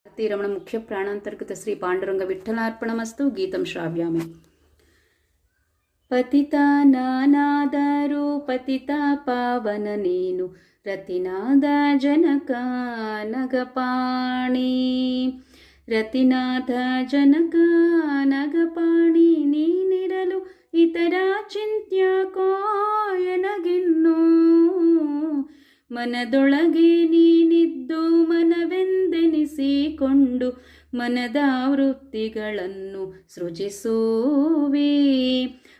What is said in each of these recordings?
भारतीरमण मुख्य प्राणांतर्गत श्री पांडुरंग विठ्ठलार्पणमस्तु. गीतं श्राव्यामि. पतिता नानादरू पतिता पावन नीनु रतिनाद जनक नगपाणि रतिनाथ जनक नगपाणि ನೀನಿರಲು ಇತರ ಚಿಂತ್ಯ ಕೋಯನಗಿನ್ನು ಮನದೊಳಗೆ ನೀನಿದ್ದು ಮನವೆಂದೆನಿಸಿಕೊಂಡು ಮನದ ವೃತ್ತಿಗಳನ್ನು ಸೃಜಿಸುವೆ.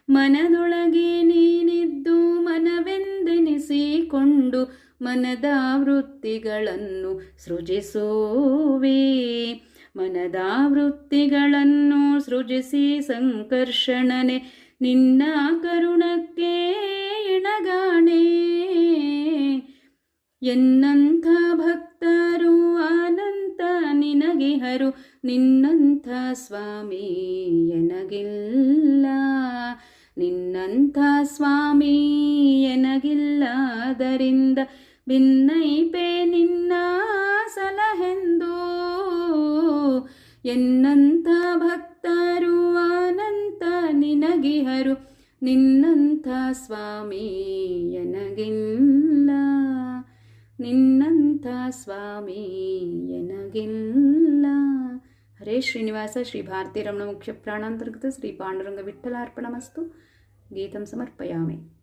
ಮನದೊಳಗೆ ನೀನಿದ್ದು ಮನವೆಂದೆನಿಸಿಕೊಂಡು ಮನದ ವೃತ್ತಿಗಳನ್ನು ಸೃಜಿಸುವೆ. ಮನದ ವೃತ್ತಿಗಳನ್ನು ಸೃಜಿಸಿ ಸಂಕರ್ಷಣನೆ ನಿನ್ನ ಕರುಣಕ್ಕೆ ಎಣಗಾಣೆ. ಎನ್ನಂಥ ಭಕ್ತರು ಅನಂತ ನಿನಗಿಹರು ನಿನ್ನಂಥ ಸ್ವಾಮಿ ಎನಗಿಲ್ಲ. ನಿನ್ನಂಥ ಸ್ವಾಮಿ ಎನಗಿಲ್ಲದರಿಂದ ಭಿನ್ನೈಪೆ ನಿನ್ನ ಸಲಹೆಂದು. ಎನ್ನಂಥ ಭಕ್ತರು ಅನಂತ ನಿನಗಿಹರು ನಿನ್ನಂಥ ಸ್ವಾಮಿ ಎನಗಿಲ್ಲ. ನಿನ್ನಂಥ ಸ್ವಾಮಿ ಎನಗಿಲ್ಲ. ಹರೇ ಶ್ರೀನಿವಾಸ. ಶ್ರೀ ಭಾರತೀರಮಣ ಮುಖ್ಯ ಪ್ರಾಣಾಂತರ್ಗತ ಶ್ರೀ ಪಾಂಡುರಂಗ ವಿಠ್ಠಲಾರ್ಪಣಮಸ್ತು. ಗೀತಂ ಸಮರ್ಪಯಾಮಿ.